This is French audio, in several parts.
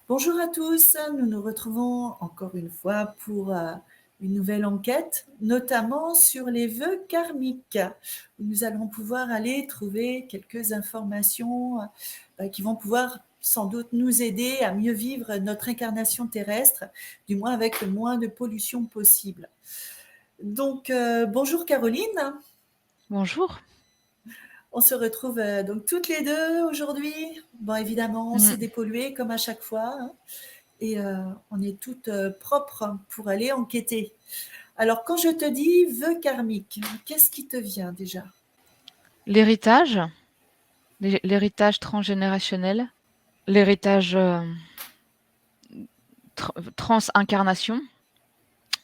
Bonjour à tous, nous nous retrouvons encore une fois pour une nouvelle enquête, notamment sur les vœux karmiques. Nous allons pouvoir aller trouver quelques informations qui vont pouvoir sans doute nous aider à mieux vivre notre incarnation terrestre, du moins avec le moins de pollution possible. Donc, bonjour Caroline. Bonjour. On se retrouve donc toutes les deux aujourd'hui. Bon, évidemment, on s'est Mmh. dépollué comme à chaque fois, hein. Et on est toutes propres pour aller enquêter. Alors, quand je te dis vœu karmique, qu'est-ce qui te vient déjà? L'héritage, l'héritage transgénérationnel, l'héritage, transincarnation,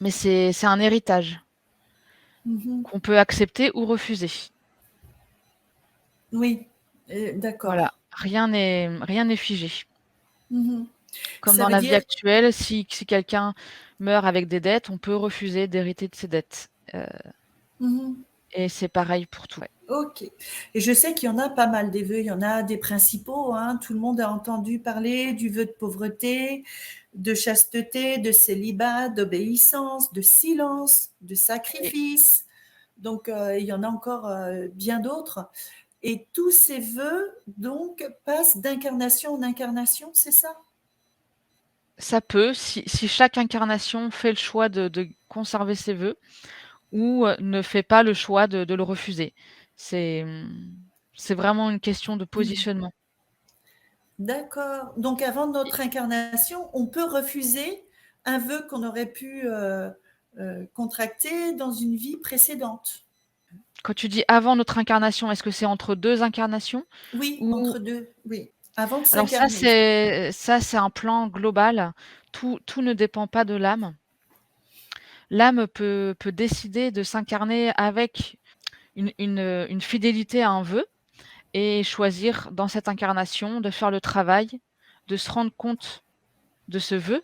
mais c'est un héritage Mhm. qu'on peut accepter ou refuser. Oui, Voilà, d'accord. rien n'est figé. Mhm. Comme Ça dans veut la vie dire... actuelle, si quelqu'un meurt avec des dettes, on peut refuser d'hériter de ses dettes, Mhm. et c'est pareil pour tout. Ouais. Ok. Et je sais qu'il y en a pas mal des vœux, il y en a des principaux, hein. Tout le monde a entendu parler du vœu de pauvreté, de chasteté, de célibat, d'obéissance, de silence, de Et sacrifice. Donc, il y en a encore bien d'autres. Et tous ces vœux, donc, passent d'incarnation en incarnation, c'est ça? ça peut, si chaque incarnation fait le choix de conserver ses vœux ou ne fait pas le choix de le refuser. C'est, c'est vraiment une question de positionnement. D'accord. Donc, avant Et notre incarnation, on peut refuser un vœu qu'on aurait pu contracter dans une vie précédente. quand tu dis avant notre incarnation, est-ce que c'est entre 2 incarnations? Oui, Ou entre deux, oui. Avant de alors ça s'incarner. c'est un plan global. Tout ne dépend pas de l'âme. L'âme peut décider de s'incarner avec une fidélité à un vœu et choisir dans cette incarnation de faire le travail, de se rendre compte de ce vœu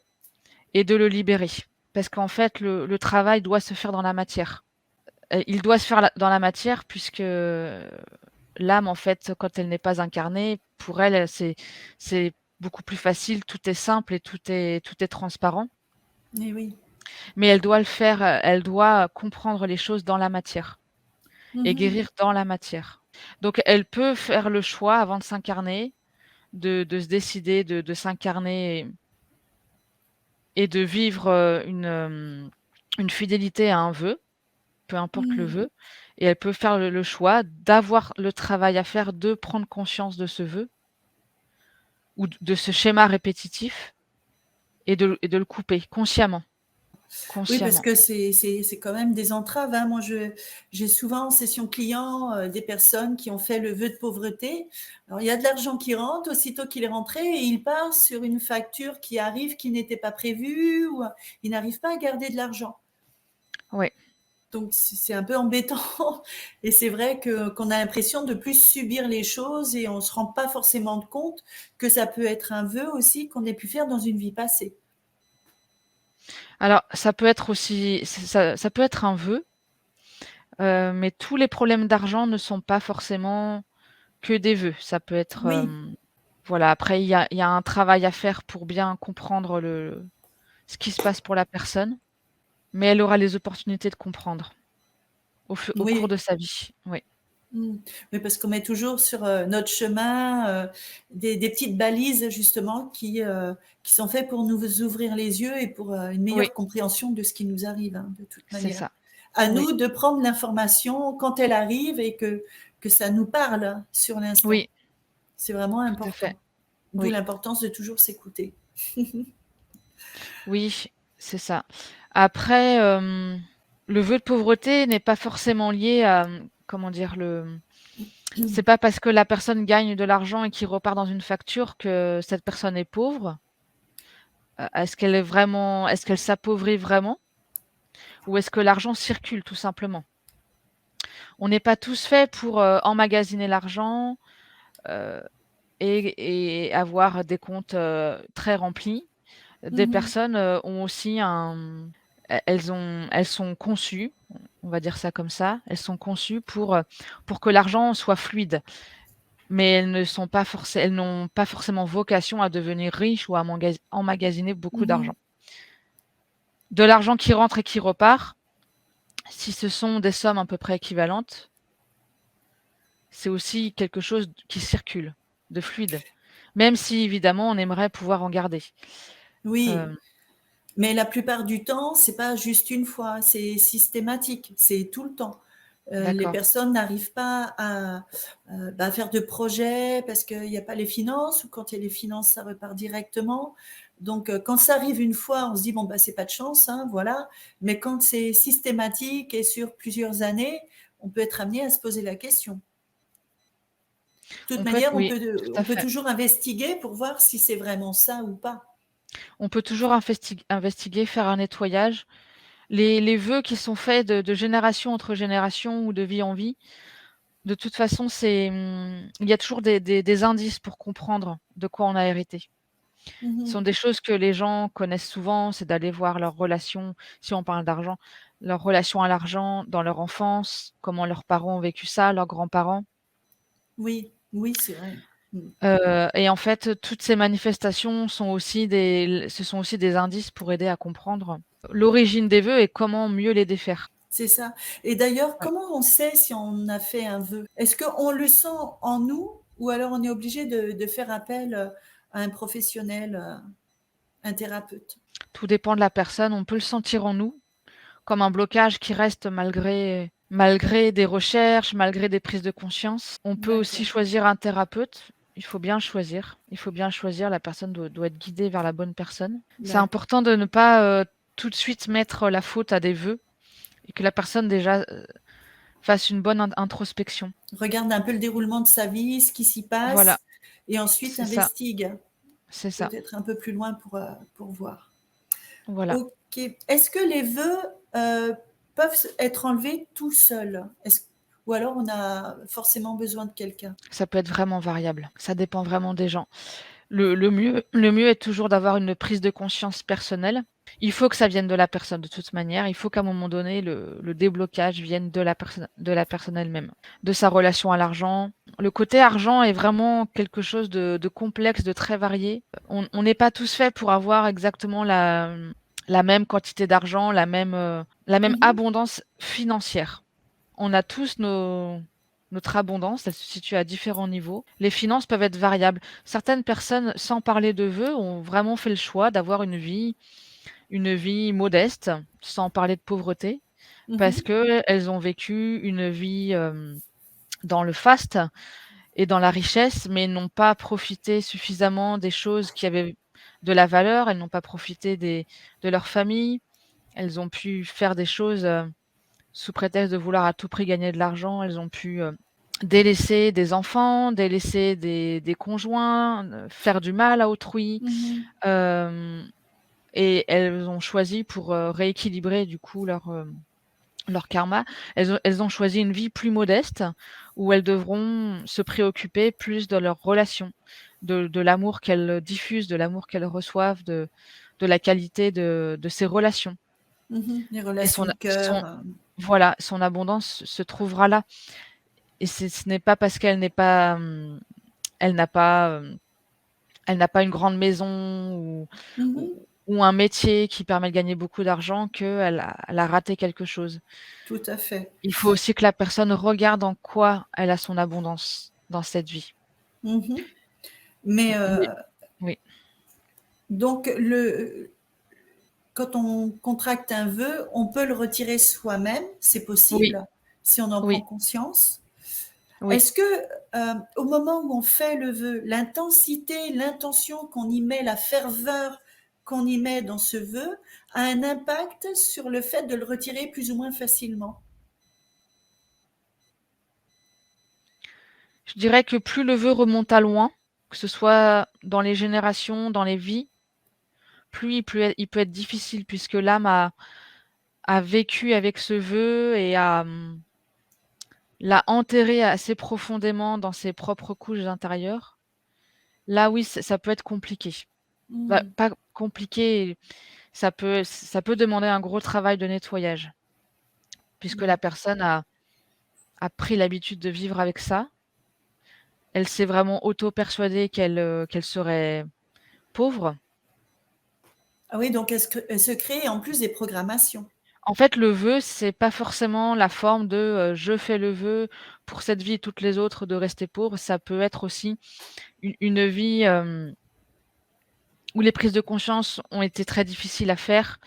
et de le libérer. Parce qu'en fait, le travail doit se faire dans la matière. Il doit se faire dans la matière puisque l'âme, en fait, quand elle n'est pas incarnée, pour elle, c'est beaucoup plus facile, tout est simple et tout est transparent. Eh oui. Mais elle doit le faire, elle doit comprendre les choses dans la matière et Mhm. guérir dans la matière. Donc elle peut faire le choix avant de s'incarner, de se décider de s'incarner et de vivre, une fidélité à un vœu, peu importe le Mhm. vœu, et elle peut faire le choix d'avoir le travail à faire, de prendre conscience de ce vœu ou de ce schéma répétitif et de le couper consciemment, Oui, parce consciemment. que c'est quand même des entraves, hein. Moi, j'ai souvent en session client des personnes qui ont fait le vœu de pauvreté. Alors, il y a de l'argent qui rentre, aussitôt qu'il est rentré, et il part sur une facture qui arrive qui n'était pas prévue, ou il n'arrive pas à garder de l'argent. Ouais. Donc, c'est un peu embêtant. Et c'est vrai qu'on a l'impression de plus subir les choses et on ne se rend pas forcément compte que ça peut être un vœu aussi qu'on ait pu faire dans une vie passée. Alors ça peut être aussi ça peut être un vœu, mais tous les problèmes d'argent ne sont pas forcément que des vœux. Ça peut être, Oui, voilà, après il y a un travail à faire pour bien comprendre ce qui se passe pour la personne, mais elle aura les opportunités de comprendre au cours oui. de sa vie. Oui. Mmh. Oui, parce qu'on met toujours sur, notre chemin, des petites balises justement qui sont faites pour nous ouvrir les yeux et pour, une Oui, meilleure compréhension de ce qui nous arrive, hein, de toute c'est manière. ça. À Oui, nous de prendre l'information quand elle arrive et que ça nous parle sur l'instant. oui, C'est vraiment tout à fait. important. D'où Oui, l'importance de toujours s'écouter. oui, c'est ça. Après, le vœu de pauvreté n'est pas forcément lié à, comment dire? C'est pas parce que la personne gagne de l'argent et qu'il repart dans une facture que cette personne est pauvre. Est-ce qu'elle s'appauvrit vraiment? Ou est-ce que l'argent circule tout simplement? On n'est pas tous faits pour, emmagasiner l'argent, heu et avoir des comptes, très remplis. Des Mmh. personnes, ont aussi elles sont conçues, on va dire ça comme ça, elles sont conçues pour que l'argent soit fluide. mais elles n'ont pas forcément vocation à devenir riches ou à emmagasiner beaucoup Mhm. d'argent. De l'argent qui rentre et qui repart, si ce sont des sommes à peu près équivalentes, c'est aussi quelque chose qui circule, de fluide, même si évidemment on aimerait pouvoir en garder. Oui, Hem, mais la plupart du temps, c'est pas juste une fois, c'est systématique, c'est tout le temps. Les d'accord. personnes n'arrivent pas à faire de projets parce qu'il n'y a pas les finances, ou quand il y a les finances, ça repart directement. Donc, quand ça arrive une fois, on se dit, bon, bah, c'est pas de chance, hein, voilà. Mais quand c'est systématique et sur plusieurs années, on peut être amené à se poser la question. De toute On peut être manière, Oui, tout on à peut fait. toujours investiguer pour voir si c'est vraiment ça ou pas. On peut toujours investiguer, faire un nettoyage. Les vœux qui sont faits de génération entre génération ou de vie en vie, de toute façon, il y a toujours des indices pour comprendre de quoi on a hérité. Ce sont Mhm. des choses que les gens connaissent souvent, c'est d'aller voir leurs relations, si on parle d'argent, leurs relations à l'argent dans leur enfance, comment leurs parents ont vécu ça, leurs grands-parents. Oui, oui, c'est vrai. Mm. Et en fait, toutes ces manifestations ce sont aussi des indices pour aider à comprendre l'origine des vœux et comment mieux les défaire. C'est ça. Et d'ailleurs, Ouais. comment on sait si on a fait un vœu? Est-ce qu'on le sent en nous ou alors on est obligé de faire appel à un professionnel, un thérapeute? Tout dépend de la personne, on peut le sentir en nous, comme un blocage qui reste malgré des recherches, malgré des prises de conscience. On peut aussi D'accord, choisir un thérapeute. Il faut bien choisir. Il faut bien choisir, la personne doit être guidée vers la bonne personne. C'est d'accord. important de ne pas, tout de suite mettre la faute à des vœux et que la personne déjà, fasse une bonne introspection. Regarde un peu le déroulement de sa vie, ce qui s'y Voilà, passe, et ensuite c'est ça, investigue, c'est ça. peut-être un peu plus loin pour voir. Voilà. Ok. Est-ce que les vœux peuvent être enlevés tout seuls? Ou alors on a forcément besoin de quelqu'un? Ça peut être vraiment variable. Ça dépend vraiment des gens. Le mieux est toujours d'avoir une prise de conscience personnelle. Il faut que ça vienne de la personne de toute manière. Il faut qu'à un moment donné, le déblocage vienne de la personne elle-même, de sa relation à l'argent. Le côté argent est vraiment quelque chose de complexe, de très varié. On n'est pas tous faits pour avoir exactement la même quantité d'argent, la même Mhm. abondance financière. On a tous notre abondance, elle se situe à différents niveaux. Les finances peuvent être variables. Certaines personnes, sans parler de vœux, ont vraiment fait le choix d'avoir une vie modeste, sans parler de pauvreté, parce Mhm. qu'elles ont vécu une vie, dans le faste et dans la richesse, mais n'ont pas profité suffisamment des choses qui avaient de la valeur. Elles n'ont pas profité de leur famille. Elles ont pu faire des choses, sous prétexte de vouloir à tout prix gagner de l'argent. Elles ont pu, délaisser des enfants, délaisser des conjoints, faire du mal à autrui, Mhm. hem et elles ont choisi pour, rééquilibrer du coup leur karma, elles ont choisi une vie plus modeste où elles devront se préoccuper plus de leurs relations, de l'amour qu'elles diffusent, de l'amour qu'elles reçoivent, de la qualité de ces relations Mhm. Les et relations de cœur. voilà, son abondance se trouvera là et ce n'est pas parce qu'elle n'est pas, elle n'a pas, elle n'a pas une grande maison ou Mhm. ou un métier qui permet de gagner beaucoup d'argent qu'elle a raté quelque chose. Tout à fait. Il faut aussi que la personne regarde en quoi elle a son abondance dans cette vie. Mhm. Mais Oui, oui, donc, quand on contracte un vœu, on peut le retirer soi-même, c'est oui, possible, si on en prend oui, conscience. oui. Est-ce que, au moment où on fait le vœu, l'intensité, l'intention qu'on y met, la ferveur qu'on y met dans ce vœu, a un impact sur le fait de le retirer plus ou moins facilement? Je dirais que plus le vœu remonte à loin, que ce soit dans les générations, dans les vies, plus il peut être difficile puisque l'âme a vécu avec ce vœu et l'a enterré assez profondément dans ses propres couches intérieures. Là, oui, ça peut être compliqué. Bah, Mmh. pas compliqué, ça peut demander un gros travail de nettoyage, puisque la D'accord. personne a pris l'habitude de vivre avec ça elle s'est vraiment auto-persuadée qu'elle serait pauvre. Ah oui, donc elle se crée en plus des programmations. En fait, le vœu, c'est pas forcément la forme de, je fais le vœu pour cette vie et toutes les autres de rester pauvre. Ça peut être aussi une vie, où les prises de conscience ont été très difficiles à faire,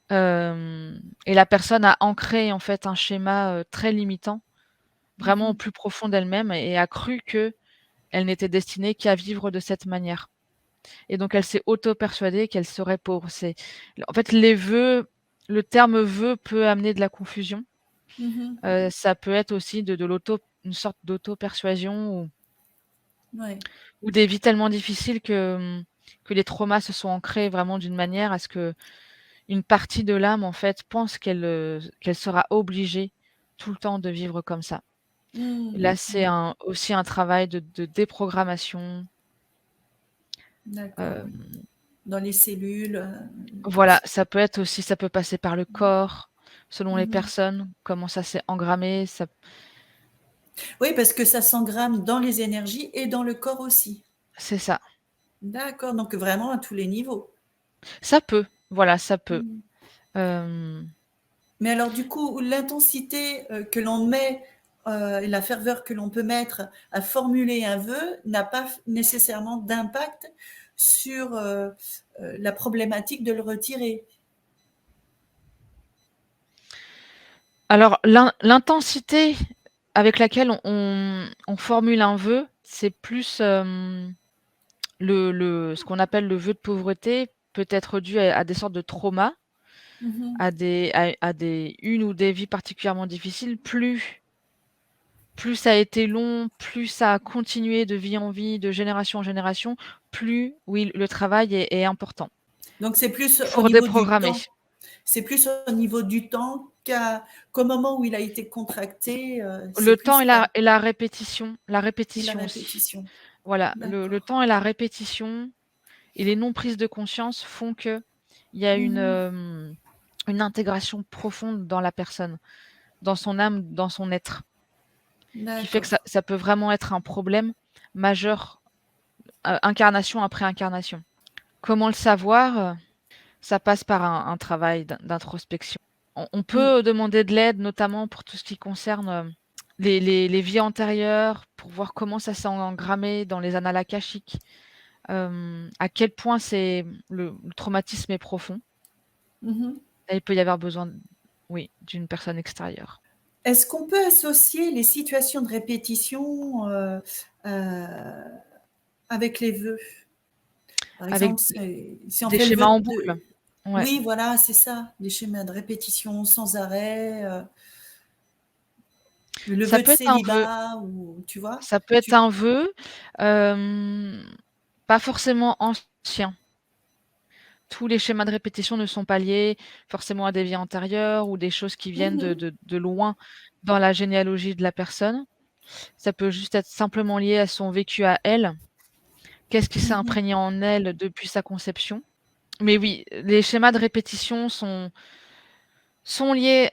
et la personne a ancré, en fait, un schéma, très limitant, vraiment au Mmh. plus profond d'elle-même et a cru qu'elle n'était destinée qu'à vivre de cette manière et donc elle s'est auto-persuadée qu'elle serait pauvre. C'est en fait, les vœux le terme vœu peut amener de la confusion. Mmh. Ça peut être aussi de l'auto une sorte d'auto-persuasion Ouais. ou des vies tellement difficiles que les traumas se sont ancrés vraiment d'une manière à ce qu'une partie de l'âme, en fait, pense qu'elle sera obligée tout le temps de vivre comme ça. Et Mmh. là, c'est Mmh. aussi un travail de déprogrammation. D'accord, oui. Hem, Dans les cellules, tout voilà, ça. ça peut passer par le corps, selon les Mmh. personnes, comment ça s'est engrammé, ça Oui, parce que ça s'engramme dans les énergies et dans le corps aussi. c'est ça. D'accord, donc vraiment à tous les niveaux. Ça peut, voilà, ça peut. Mmh. Hem, Mais alors du coup, l'intensité, que l'on met, et la ferveur que l'on peut mettre à formuler un vœu n'a pas nécessairement d'impact sur, la problématique de le retirer. alors l'intensité avec laquelle on formule un vœu, c'est plus, le ce qu'on appelle le vœu de pauvreté peut être dû à des sortes de traumas, Mmh. à des une ou des vies particulièrement difficiles. Plus ça a été long, plus ça a continué de vie en vie, de génération en génération, plus oui, le travail est important Donc c'est plus au pour niveau du déprogrammer. temps. C'est plus au niveau du temps qu'au moment où il a été contracté, c'est Le temps plus ça et la et la répétition aussi. répétition. Voilà, le D'accord. temps et la répétition et les non prises de conscience font qu'il y a Mmh. une intégration profonde dans la personne, dans son âme, dans son être, qui fait que ça D'accord. ça peut vraiment être un problème majeur, incarnation après incarnation. Comment le savoir? Ça passe par un travail d'introspection. On Mmh. peut demander de l'aide, notamment pour tout ce qui concerne, les vies antérieures, pour voir comment ça s'est engrammé dans les annales akashiques, à quel point le traumatisme est profond Mmh. et il peut y avoir besoin, oui, d'une personne extérieure. Est-ce qu'on peut associer les situations de répétition, heu, avec les vœux? Par Avec exemple, si on des fait le schémas vœu en boucle. de Ouais, oui, voilà, c'est ça, des schémas de répétition sans arrêt, le ça vœu de peut être un vœu, célibat ou tu vois? ça peut être Tu un vœu, hem, pas forcément ancien. Tous les schémas de répétition ne sont pas liés forcément à des vies antérieures ou des choses qui viennent de mmh. de de loin dans la généalogie de la personne. Ça peut juste être simplement lié à son vécu à elle. Qu'est-ce qui s'est Mmh. imprégné en elle depuis sa conception? Mais oui, les schémas de répétition sont liés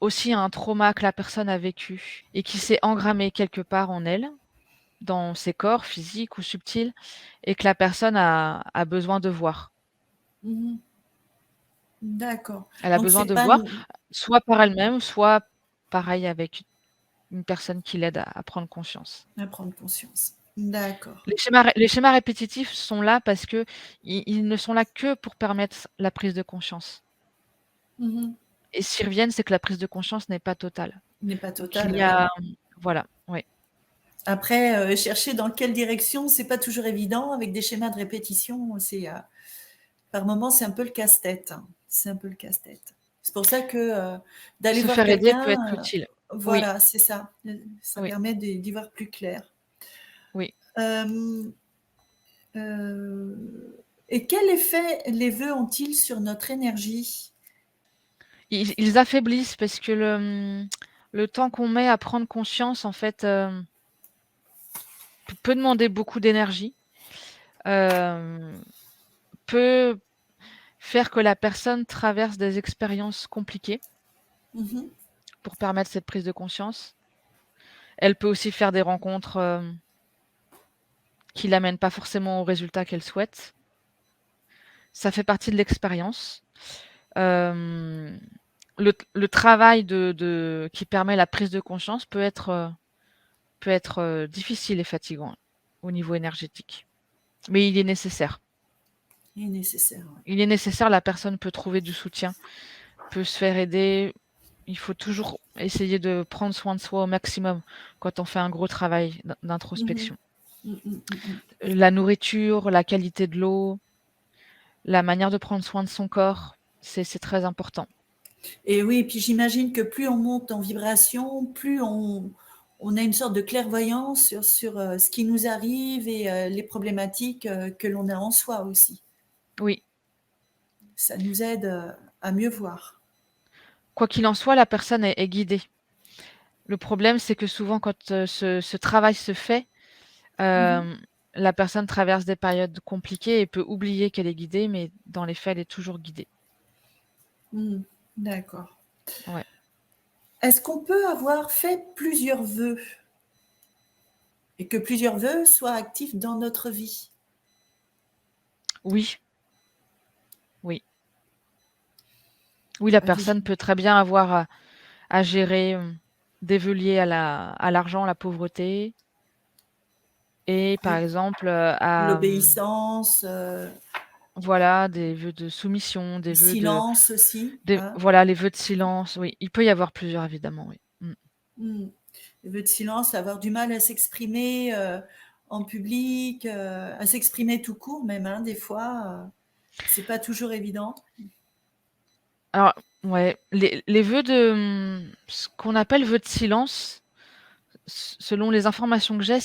aussi à un trauma que la personne a vécu et qui s'est engrammé quelque part en elle, dans ses corps physiques ou subtils et que la personne a besoin de voir. Mmh. D'accord. Elle a Donc besoin c'est de pas voir, soit par elle-même, soit pareil avec une personne qui l'aide à prendre conscience. à prendre conscience. D'accord. Les schémas répétitifs sont là parce qu'ils ne sont là que pour permettre la prise de conscience Mmh. et s'ils reviennent, c'est que la prise de conscience n'est pas totale. N'est pas Donc il total, y oui. a voilà, oui. Après, chercher dans quelle direction, c'est pas toujours évident avec des schémas de répétition, par moments, c'est un peu le casse-tête, hein. C'est un peu le casse-tête. C'est pour ça que, d'aller Se voir faire aider peut être quelqu'un, utile. Oui, voilà, c'est ça, ça oui, permet d'y voir plus clair. oui. Hem, et quel effet les vœux ont-ils sur notre énergie? Ils affaiblissent parce que le temps qu'on met à prendre conscience en fait, peut demander beaucoup d'énergie, hem, peut faire que la personne traverse des expériences compliquées Mmh. pour permettre cette prise de conscience. Elle peut aussi faire des rencontres, qui l'amènent pas forcément au résultat qu'elle souhaite. Ça fait partie de l'expérience. Hem, le travail qui permet la prise de conscience peut être difficile et fatigant au niveau énergétique, mais il est nécessaire. Il est nécessaire, ouais. Il est nécessaire, la personne peut trouver du soutien, peut se faire aider. Il faut toujours essayer de prendre soin de soi au maximum quand on fait un gros travail Mmh. d'introspection. Mmh mh, mmh mh. La nourriture, la qualité de l'eau, la manière de prendre soin de son corps, c'est très important. Et oui, et puis j'imagine que plus on monte en vibration, plus on a une sorte de clairvoyance sur ce qui nous arrive et les problématiques, que l'on a en soi aussi. Oui, Ça nous aide, à mieux voir. quoi qu'il en soit, la personne est guidée. Le problème, c'est que souvent quand, ce travail se fait, Mmh. hem, la personne traverse des périodes compliquées et peut oublier qu'elle est guidée, mais dans les faits, elle est toujours guidée. Mmh. D'accord. Ouais. Est-ce qu'on peut avoir fait plusieurs vœux et que plusieurs vœux soient actifs dans notre vie? Oui, oui. Oui, la Avez-vous personne peut très bien avoir à gérer, des vœux liés à l'argent, la pauvreté et par oui, exemple, l'obéissance, voilà, des vœux de soumission, des vœux de silence aussi, des hein? voilà, les vœux de silence, oui. Il peut y avoir plusieurs évidemment, oui. Mmh. Mmh. Les vœux de silence, avoir du mal à s'exprimer, en public, à s'exprimer tout court même, hein, des fois, c'est pas toujours évident. Alors ouais, les vœux ce qu'on appelle vœux de silence, selon les informations que j'ai,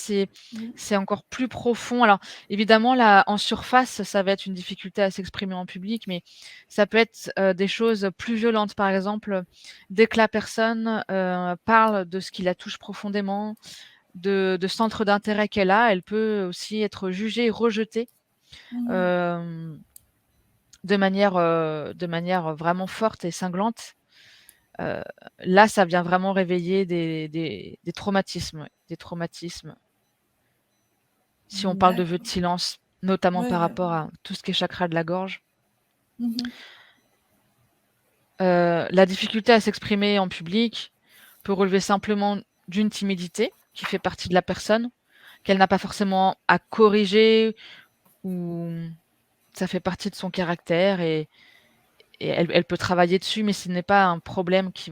Mmh. c'est encore plus profond. Alors évidemment là, en surface, ça va être une difficulté à s'exprimer en public, mais ça peut être, des choses plus violentes. Par exemple, dès que la personne, parle de ce qui la touche profondément, de centres d'intérêt qu'elle a, elle peut aussi être jugée et rejetée, Mmh. hem, de manière vraiment forte et cinglante. Heu, là, ça vient vraiment réveiller des traumatismes, ouais, des traumatismes. Si on parle de vœux de D'accord. silence, notamment Ouais, par ouais. rapport à tout ce qui est chakra de la gorge. Mmh. La difficulté à s'exprimer en public peut relever simplement d'une timidité qui fait partie de la personne, qu'elle n'a pas forcément à corriger ou ça fait partie de son caractère et elle peut travailler dessus, mais ce n'est pas un problème qui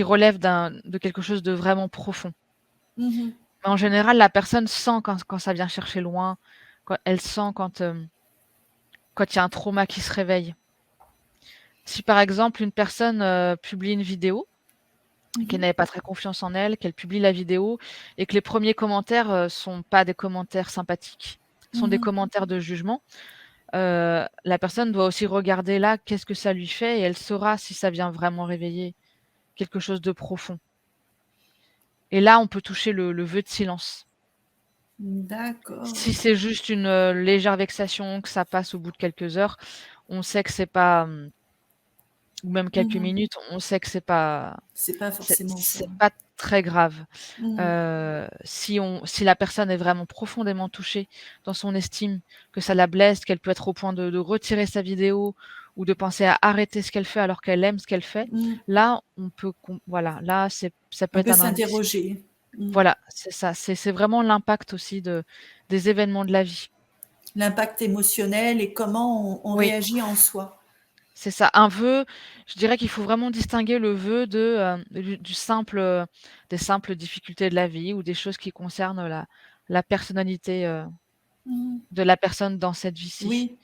relève de quelque chose de vraiment profond. Mmh. Mais en général, la personne sent quand ça vient chercher loin, quand elle sent quand il y a un trauma qui se réveille. Si par exemple une personne, publie une vidéo, qu'elle Mmh. n'avait pas très confiance en elle, qu'elle publie la vidéo et que les premiers commentaires, sont pas des commentaires sympathiques, sont des Mmh. commentaires de jugement, la personne doit aussi regarder là, qu'est-ce que ça lui fait et elle saura si ça vient vraiment réveiller quelque chose de profond et là, on peut toucher le vœu de silence. D'accord. Si c'est juste une, légère vexation, que ça passe au bout de quelques heures, on sait que c'est pas, ou même quelques Mmh. minutes, on sait que c'est pas C'est pas forcément ça. c'est pas très grave. Mmh. Si la personne est vraiment profondément touchée dans son estime, que ça la blesse, qu'elle peut être au point de retirer sa vidéo ou de penser à arrêter ce qu'elle fait alors qu'elle aime ce qu'elle fait, Mmh. là, on peut voilà, là, ça peut On être peut un indice. s'interroger. Mmh. Voilà, c'est ça, c'est vraiment l'impact aussi des événements de la vie. L'impact émotionnel et comment on Oui. réagit en soi. C'est ça, un vœu, je dirais qu'il faut vraiment distinguer le vœu du simple, des simples difficultés de la vie ou des choses qui concernent la personnalité, Mmh. de la personne dans cette vie-ci. Oui,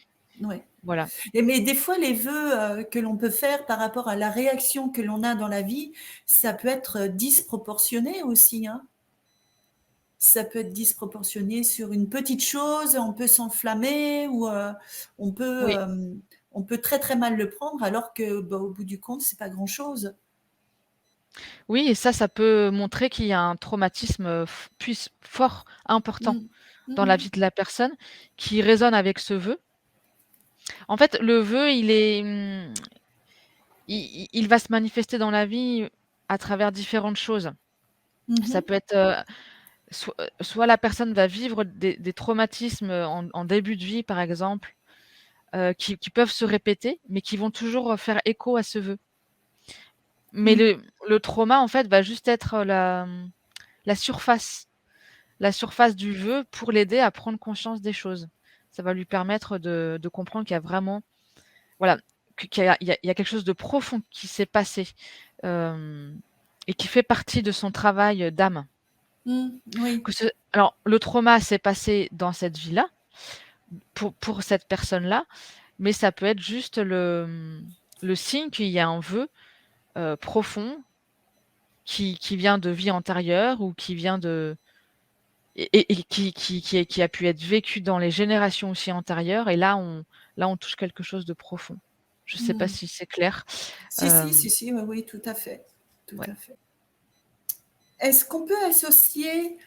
ouais. Voilà. Et mais des fois, les vœux, que l'on peut faire par rapport à la réaction que l'on a dans la vie, ça peut être, disproportionné aussi, hein. Ça peut être disproportionné sur une petite chose, on peut s'enflammer ou, on peut, Oui, on peut très, très mal le prendre alors que, bah, au bout du compte, c'est pas grand-chose. oui et ça peut montrer qu'il y a un traumatisme, fort, important Mmh. dans la Mmh. vie de la personne qui résonne avec ce vœu. En fait, le vœu, il va se manifester dans la vie à travers différentes choses. Mmh Ça mh. peut être, soit la personne va vivre des traumatismes, en début de vie, par exemple, qui peuvent se répéter, mais qui vont toujours, faire écho à ce vœu. Mais Mmh. le trauma, en fait, va juste être la surface. La surface du vœu pour l'aider à prendre conscience des choses. Ça va lui permettre de comprendre qu'il y a vraiment voilà, qu'il y a quelque chose de profond qui s'est passé, hem et qui fait partie de son travail, d'âme. Mmh. Oui. Alors le trauma s'est passé dans cette vie-là, pour cette personne-là, mais ça peut être juste le signe qu'il y a un vœu, profond qui vient de vie antérieure ou qui vient de et qui a pu être vécu dans les générations aussi antérieures et là on touche quelque chose de profond. Je sais pas Mmh. si c'est clair? Si, si, Hem, si, si, oui, oui, tout à fait, tout ouais, à fait. Est-ce qu'on peut associer,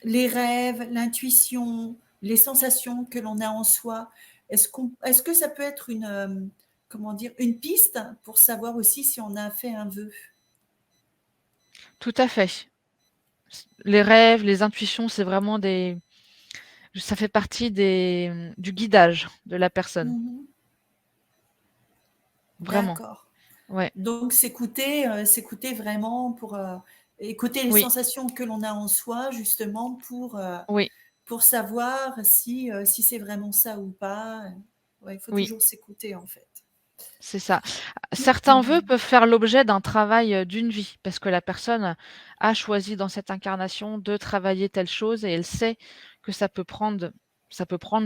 les rêves, l'intuition, les sensations que l'on a en soi? Est-ce que ça peut être une, comment dire? Une piste pour savoir aussi si on a fait un vœu? tout à fait. Les rêves, les intuitions, c'est vraiment ça fait partie du guidage de la personne, Mmh. vraiment. D'accord. Ouais, Donc s'écouter vraiment pour, écouter les oui, sensations que l'on a en soi justement oui, pour savoir si, si c'est vraiment ça ou pas. Ouais, il faut oui. toujours s'écouter en fait. C'est ça. Certains vœux peuvent faire l'objet d'un travail, d'une vie, parce que la personne a choisi dans cette incarnation de travailler telle chose et elle sait que ça peut prendre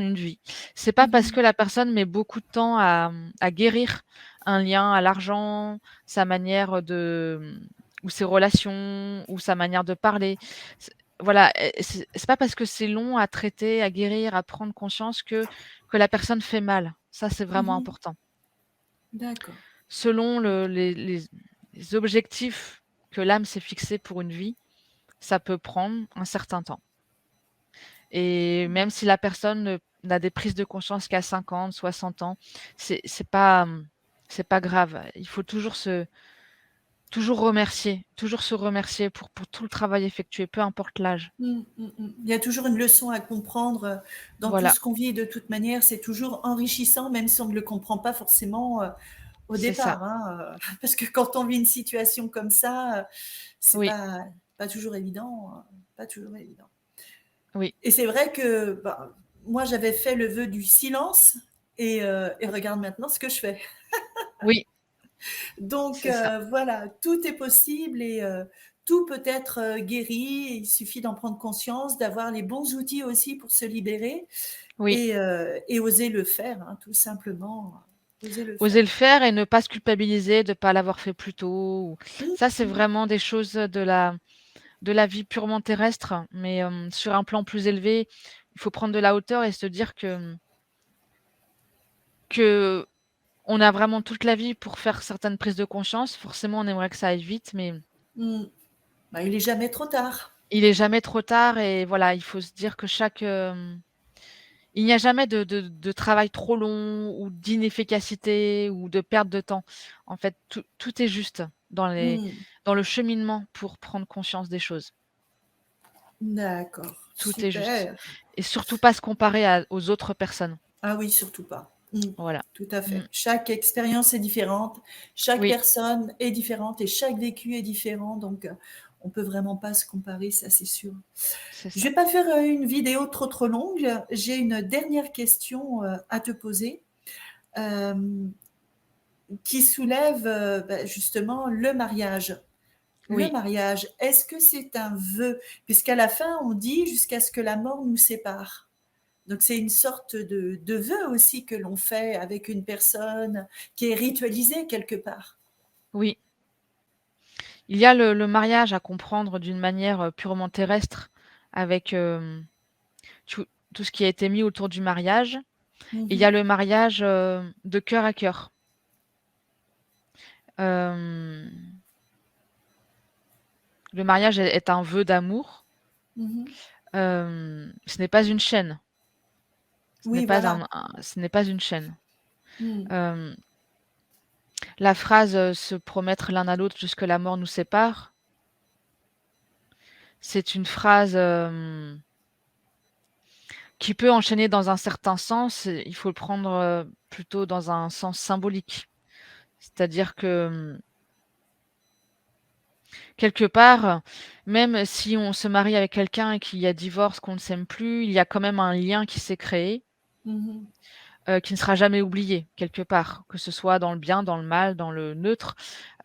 une vie. C'est pas parce que Mmh. la personne met beaucoup de temps à guérir un lien à l'argent, sa manière ou ses relations ou sa manière de parler. Voilà, c'est pas parce que c'est long à traiter, à guérir, à prendre conscience que la personne fait mal. Ça, c'est vraiment Mmh. important. D'accord. Selon les objectifs que l'âme s'est fixés pour une vie, ça peut prendre un certain temps et même si la personne n'a des prises de conscience qu'à 50, 60 ans, c'est pas grave. Il faut toujours se remercier pour tout le travail effectué, peu importe l'âge. Mmh, mmh, mmh. Il y a toujours une leçon à comprendre, dans tout Voilà, ce qu'on vit et de toute manière, c'est toujours enrichissant même si on ne le comprend pas forcément, au c'est ça. départ, hein, parce que quand on vit une situation comme ça, c'est Oui, pas toujours évident, pas toujours évident. oui, Et c'est vrai que, bah, moi j'avais fait le vœu du silence et regarde maintenant ce que je fais. oui, Donc c'est ça. voilà, tout est possible et tout peut être, guéri. Il suffit d'en prendre conscience, d'avoir les bons outils aussi pour se libérer Oui, et oser le faire, hein, tout simplement, oser le oser faire. le faire et ne pas se culpabiliser de ne pas l'avoir fait plus tôt ou Mmh ça, c'est mh. vraiment des choses de la vie purement terrestre, mais sur un plan plus élevé, il faut prendre de la hauteur et se dire que on a vraiment toute la vie pour faire certaines prises de conscience. Forcément, on aimerait que ça aille vite, mais Mmh. Bah, il est jamais trop tard. il est jamais trop tard et voilà, il faut se dire que il n'y a jamais de travail trop long ou d'inefficacité ou de perte de temps. En fait, tout est juste Mmh. dans le cheminement pour prendre conscience des choses. D'accord, Tout est juste super. et surtout pas se comparer aux autres personnes. Ah oui, surtout pas. Mmh. Voilà. Tout à Mmh. fait. Chaque expérience est différente, chaque Oui, personne est différente et chaque vécu est différent, donc on peut vraiment pas se comparer, ça c'est sûr. c'est Je ça. vais pas faire, une vidéo trop longue. J'ai une dernière question, à te poser, hem, qui soulève, bah, justement le mariage. Le Oui, mariage, est-ce que c'est un vœu? Puisqu'à la fin on dit: «Jusqu'à ce que la mort nous sépare». Donc c'est une sorte de vœu aussi que l'on fait avec une personne qui est ritualisée quelque part. oui. Il y a le mariage à comprendre d'une manière, purement terrestre avec, tout tout ce qui a été mis autour du mariage. Et il y a Mmh. le mariage, de cœur à cœur. Hem, le mariage est un vœu d'amour. Mmh. Ce n'est pas une chaîne. Oui, voilà. Ce n'est pas une chaîne. Mmh. Hem, la phrase, «Se promettre l'un à l'autre jusque la mort nous sépare», c'est une phrase, qui peut enchaîner dans un certain sens, il faut le prendre, plutôt dans un sens symbolique. C'est-à-dire que, quelque part, même si on se marie avec quelqu'un et qu'il y a divorce, qu'on ne s'aime plus, il y a quand même un lien qui s'est créé, Mmh. qui ne sera jamais oublié, quelque part. Que ce soit dans le bien, dans le mal, dans le neutre.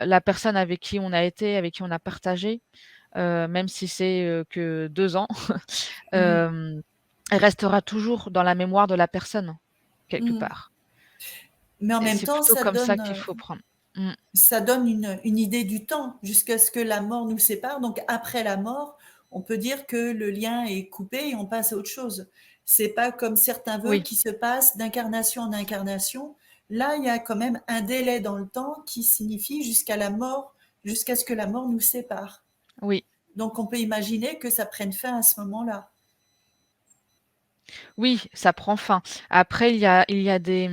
La personne avec qui on a été, avec qui on a partagé, même si c'est, que 2 ans, Mmh. hem, elle restera toujours dans la mémoire de la personne, quelque Mmh. part. Mais en Et même c'est temps, plutôt comme ça qu'il faut prendre. Mmh. ça donne une idée du temps jusqu'à ce que la mort nous sépare. Donc après la mort, on peut dire que le lien est coupé et on passe à autre chose. C'est pas comme certains vœux Oui, qui se passent d'incarnation en incarnation. Là, il y a quand même un délai dans le temps qui signifie jusqu'à la mort, jusqu'à ce que la mort nous sépare. oui, Donc on peut imaginer que ça prenne fin à ce moment-là. oui, ça prend fin. Après il y a des,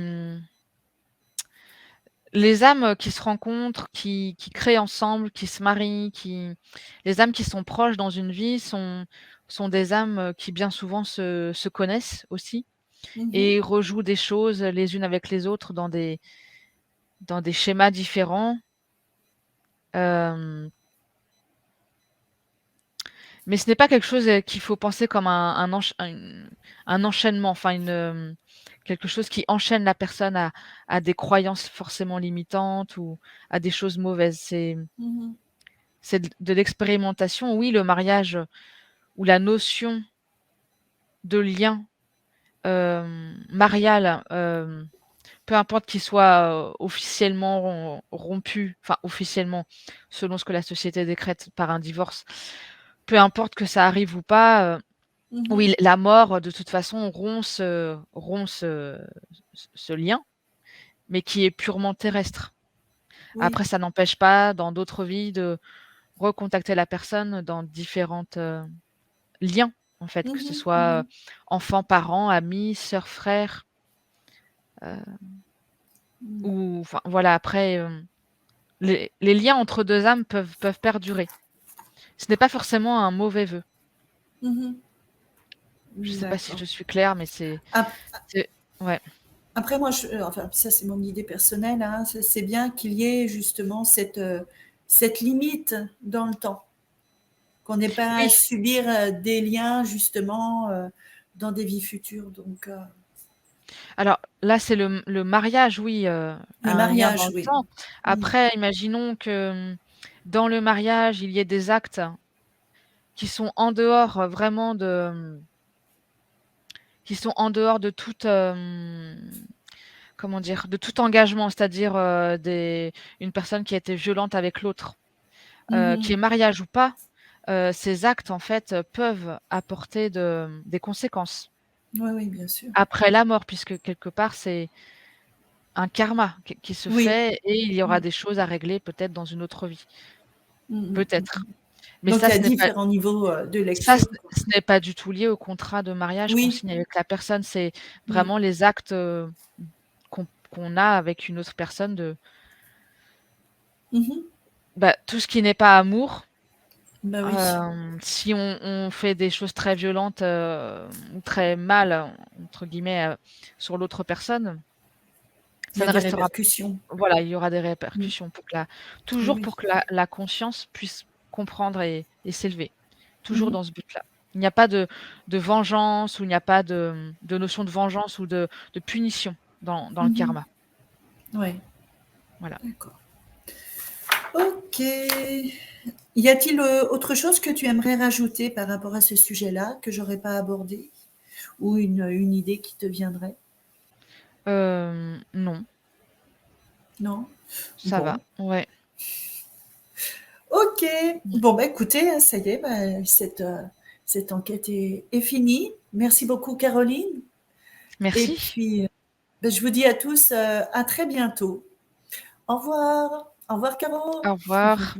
les âmes, qui se rencontrent, qui créent ensemble, qui se marient, qui les âmes qui sont proches dans une vie sont des âmes, qui bien souvent se connaissent aussi Mhm, et rejouent des choses les unes avec les autres dans des schémas différents. Hem, mais ce n'est pas quelque chose, qu'il faut penser comme un enchaînement, enfin quelque chose qui enchaîne la personne à des croyances forcément limitantes ou à des choses mauvaises. mhm. C'est de l'expérimentation. Oui, le mariage, ou la notion de lien, marial, peu importe qu'il soit, officiellement rompu, enfin officiellement, selon ce que la société décrète par un divorce, peu importe que ça arrive ou pas, Mhm. oui, la mort, de toute façon, rompt ce lien, mais qui est purement terrestre. Oui. Après, ça n'empêche pas, dans d'autres vies, de recontacter la personne dans différentes, liens, en fait, que ce Mhm, soit, mhm. enfants, parents, amis, sœurs, frères, heu, Mhm. ou enfin, voilà, après, les liens entre 2 âmes peuvent perdurer. Ce n'est pas forcément un mauvais vœu. Mhm. Je sais pas si D'accord. je suis claire, mais c'est ouais. Après moi, enfin ça c'est mon idée personnelle, hein, c'est bien qu'il y ait justement cette limite dans le temps, qu'on n'ait pas à Oui, subir des liens justement dans des vies futures. Donc alors là, c'est le mariage, oui, le un lien dans mariage, le oui. temps. Mm. Après, imaginons que, dans le mariage, il y ait des actes qui sont en dehors, vraiment de, qui sont en dehors de toute, comment dire? De tout engagement, c'est-à-dire, une personne qui a été violente avec l'autre, qu'il y Mhm. ait mariage ou pas, ces actes, en fait, peuvent apporter des conséquences Oui, oui, bien sûr. après la mort, puisque quelque part, c'est un karma qui se Oui. fait et il y aura Mm. des choses à régler peut-être dans une autre vie, Mm, mm, mm. peut-être. Mais Donc ça, il y a ce n'est pas différents niveaux de ça, ce lecture, quoi. ce n'est pas du tout lié au contrat de mariage qu'on Oui. signe avec la personne. C'est Mm. vraiment les actes, qu'on a avec une autre personne de Mhm. bah, tout ce qui n'est pas amour. Bah oui. Si on fait des choses très violentes, ou très «mal» entre guillemets, sur l'autre personne, Il y ça a ne des restera répercussions. voilà, il y aura des Mm. répercussions pour que la Oui, toujours oui. pour que la conscience puisse comprendre et s'élever. Toujours Mhm. dans ce but-là. Il n'y a pas de vengeance ou il n'y a pas de notion de vengeance ou de punition dans le Mhm. karma. Ouais, Voilà. d'accord. Ok. Y a-t-il autre chose que tu aimerais rajouter par rapport à ce sujet-là que j'aurais pas abordé ou une idée qui te viendrait? Non, Non? ça va. Bon. Ouais. Ok. Mmh. Bon, bah écoutez, hein, ça y est, bah, cette enquête est finie. Merci beaucoup, Caroline. Et Merci. puis, bah, je vous dis à tous à très bientôt. Au revoir. Au revoir, Caro. Au revoir.